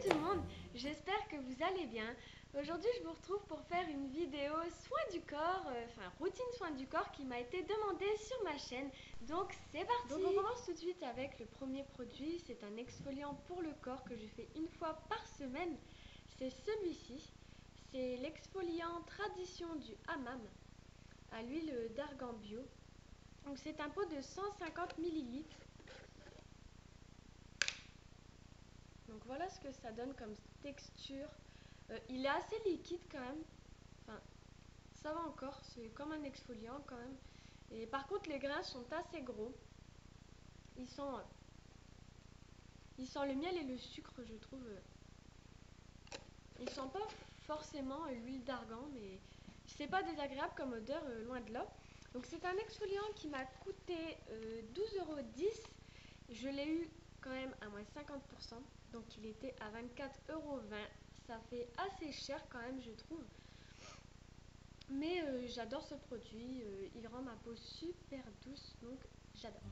tout le monde, j'espère que vous allez bien. Aujourd'hui je vous retrouve pour faire une vidéo soin du corps, routine soin du corps qui m'a été demandée sur ma chaîne. Donc c'est parti. Donc on commence tout de suite avec le premier produit, c'est un exfoliant pour le corps que je fais une fois par semaine. C'est celui-ci, c'est l'exfoliant tradition du hammam à l'huile d'argan bio. Donc c'est un pot de 150 ml. Donc voilà ce que ça donne comme texture. Il est assez liquide quand même. Enfin, ça va encore, c'est comme un exfoliant quand même. Et par contre, les grains sont assez gros. Ils sont le miel et le sucre, je trouve. Ils sentent pas forcément l'huile d'argan, mais c'est pas désagréable comme odeur, loin de là. Donc c'est un exfoliant qui m'a coûté 12,10 €. Je l'ai eu quand même à moins 50%, donc il était à 24,20 €. Ça fait assez cher quand même, je trouve. Mais j'adore ce produit, il rend ma peau super douce, donc j'adore.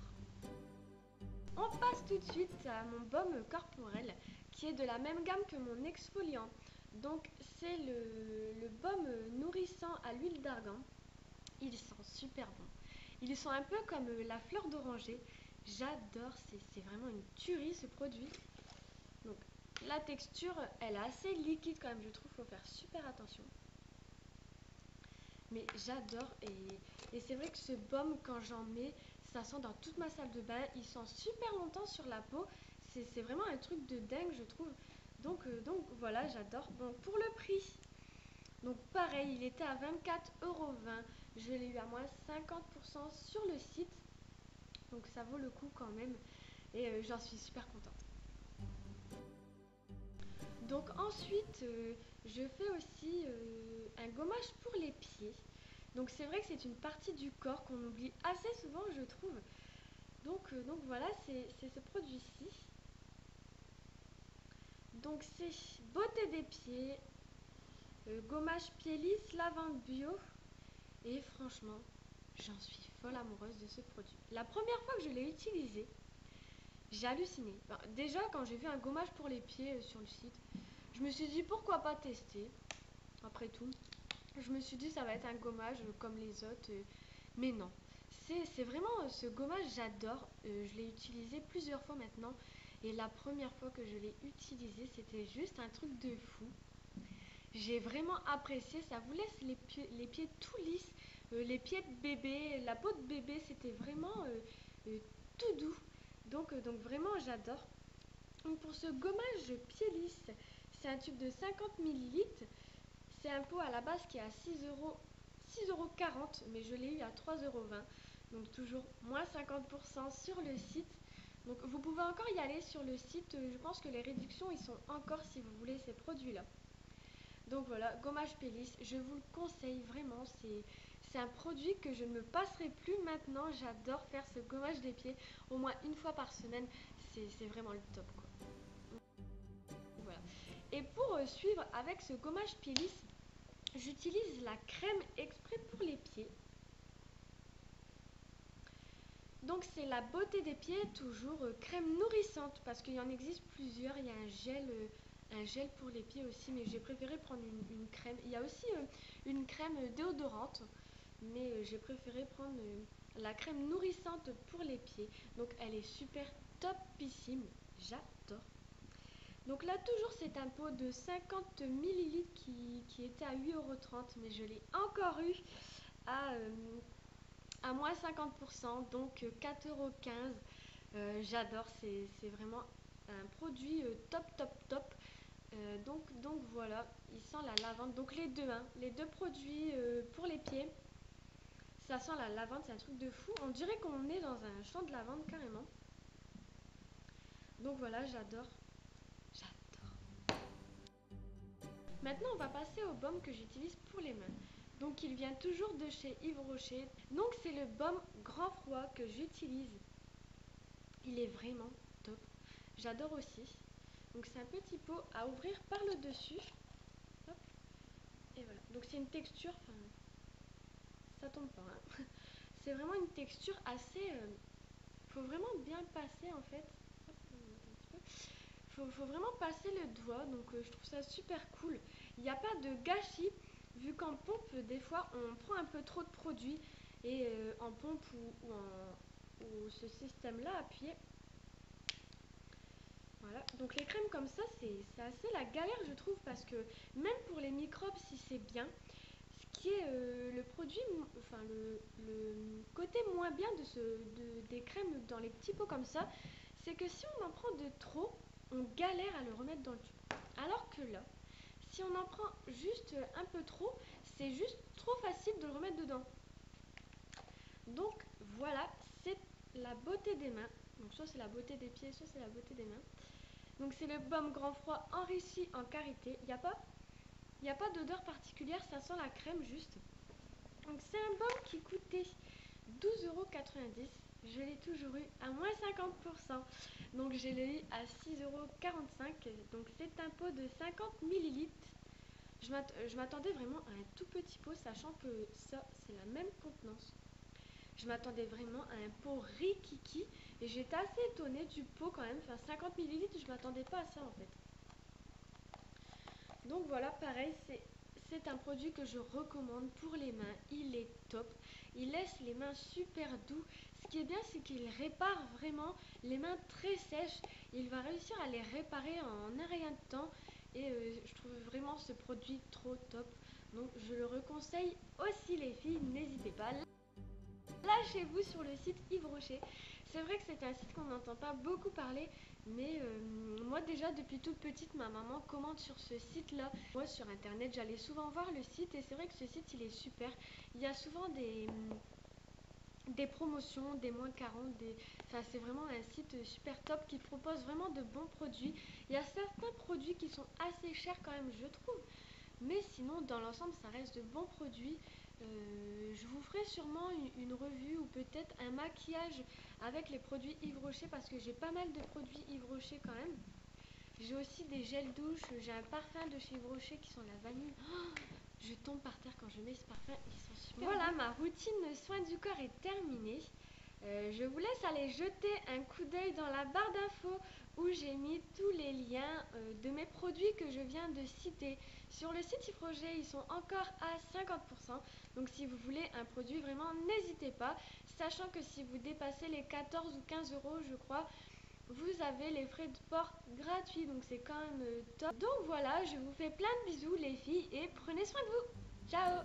On passe tout de suite à mon baume corporel, qui est de la même gamme que mon exfoliant. Donc c'est le baume nourrissant à l'huile d'argan. Il sent super bon. Il sent un peu comme la fleur d'oranger. J'adore, c'est vraiment une tuerie ce produit. Donc la texture, elle est assez liquide quand même, je trouve, faut faire super attention. Mais j'adore et c'est vrai que ce baume, quand j'en mets, ça sent dans toute ma salle de bain. Il sent super longtemps sur la peau. C'est vraiment un truc de dingue, je trouve. Donc voilà, j'adore. Bon, pour le prix, donc pareil, il était à 24,20 €. Je l'ai eu à moins 50% sur le site. Donc ça vaut le coup quand même. Et j'en suis super contente. Donc ensuite, je fais aussi un gommage pour les pieds. Donc c'est vrai que c'est une partie du corps qu'on oublie assez souvent, je trouve. Donc voilà, c'est ce produit-ci. Donc c'est beauté des pieds, gommage pied lisse, lavande bio. Et franchement, j'en suis folle amoureuse de ce produit. La première fois que je l'ai utilisé, j'ai halluciné. Déjà, quand j'ai vu un gommage pour les pieds sur le site, je me suis dit pourquoi pas tester. Après tout, je me suis dit ça va être un gommage comme les autres. Mais non, c'est vraiment ce gommage, j'adore. Je l'ai utilisé plusieurs fois maintenant. Et la première fois que je l'ai utilisé, c'était juste un truc de fou. J'ai vraiment apprécié, ça vous laisse les pieds tout lisses, les pieds de bébé, la peau de bébé, c'était vraiment tout doux. Donc vraiment j'adore. Donc pour ce gommage pied lisse, c'est un tube de 50 ml. C'est un pot à la base qui est à 6,40 €, mais je l'ai eu à 3,20 €. Donc toujours moins 50% sur le site. Donc vous pouvez encore y aller sur le site, je pense que les réductions ils sont encore si vous voulez ces produits-là. Donc voilà, gommage Pélis, je vous le conseille vraiment, c'est un produit que je ne me passerai plus maintenant. J'adore faire ce gommage des pieds au moins une fois par semaine, c'est vraiment le top quoi. Voilà. Et pour suivre avec ce gommage Pélis, j'utilise la crème exprès pour les pieds. Donc c'est la beauté des pieds, toujours crème nourrissante, parce qu'il y en existe plusieurs. Il y a un gel pour les pieds aussi, mais j'ai préféré prendre une crème. Il y a aussi une crème déodorante, mais j'ai préféré prendre la crème nourrissante pour les pieds. Donc elle est super topissime, j'adore. Donc là toujours c'est un pot de 50 ml qui était à 8,30 €, mais je l'ai encore eu à moins 50%, donc 4,15 €. J'adore, c'est vraiment un produit top top top. Donc voilà, il sent la lavande. Donc les deux, hein, les deux produits pour les pieds, ça sent la lavande, c'est un truc de fou. On dirait qu'on est dans un champ de lavande carrément. Donc voilà, j'adore. J'adore. Maintenant, on va passer au baume que j'utilise pour les mains. Donc il vient toujours de chez Yves Rocher. Donc c'est le baume Grand Froid que j'utilise. Il est vraiment top. J'adore aussi. Donc c'est un petit pot à ouvrir par le dessus. Hop. Et voilà. Donc c'est une texture, enfin, ça tombe pas. Hein. C'est vraiment une texture assez... faut vraiment bien passer en fait. Hop, un petit peu. faut vraiment passer le doigt, donc je trouve ça super cool. Il n'y a pas de gâchis, vu qu'en pompe, des fois, on prend un peu trop de produits, et en pompe ou ce système-là appuyé. Voilà, donc les crèmes comme ça, c'est assez la galère, je trouve, parce que même pour les microbes, si c'est bien, ce qui est le produit, enfin le côté moins bien des crèmes dans les petits pots comme ça, c'est que si on en prend de trop, on galère à le remettre dans le tube. Alors que là, si on en prend juste un peu trop, c'est juste trop facile de le remettre dedans. Donc voilà, c'est la beauté des mains. Donc soit c'est la beauté des pieds, soit c'est la beauté des mains. Donc c'est le baume grand froid enrichi en karité. Il n'y a pas d'odeur particulière, ça sent la crème juste. Donc c'est un baume qui coûtait 12,90 €. Je l'ai toujours eu à moins 50%. Donc je l'ai eu à 6,45 €. Donc c'est un pot de 50 millilitres. Je m'attendais vraiment à un tout petit pot, sachant que ça, c'est la même contenance. Je m'attendais vraiment à un pot rikiki et j'étais assez étonnée du pot quand même. Enfin, 50 millilitres, je m'attendais pas à ça en fait. Donc voilà, pareil, c'est un produit que je recommande pour les mains. Il est top. Il laisse les mains super doux. Ce qui est bien, c'est qu'il répare vraiment les mains très sèches. Il va réussir à les réparer en un rien de temps. Et je trouve vraiment ce produit trop top. Donc je le reconseille aussi les filles, n'hésitez pas. Lâchez-vous sur le site Yves Rocher. C'est vrai que c'est un site qu'on n'entend pas beaucoup parler, mais moi déjà depuis toute petite, ma maman commande sur ce site-là. Moi sur internet, j'allais souvent voir le site et c'est vrai que ce site il est super. Il y a souvent des promotions, des moins 40, enfin, c'est vraiment un site super top qui propose vraiment de bons produits. Il y a certains produits qui sont assez chers quand même, je trouve. Mais sinon, dans l'ensemble, ça reste de bons produits. Je vous ferai sûrement une revue ou peut-être un maquillage avec les produits Yves Rocher parce que j'ai pas mal de produits Yves Rocher quand même. J'ai aussi des gels douche, j'ai un parfum de chez Yves Rocher qui sent la vanille. Oh, je tombe par terre quand je mets ce parfum, ils sont super Voilà, bon. Ma routine soin du corps est terminée. Je vous laisse aller jeter un coup d'œil dans la barre d'infos où j'ai mis tous les liens de mes produits que je viens de citer. Sur le site Yves Rocher, ils sont encore à 50%. Donc si vous voulez un produit, vraiment n'hésitez pas. Sachant que si vous dépassez les 14 ou 15 euros, je crois, vous avez les frais de port gratuits. Donc c'est quand même top. Donc voilà, je vous fais plein de bisous les filles et prenez soin de vous. Ciao!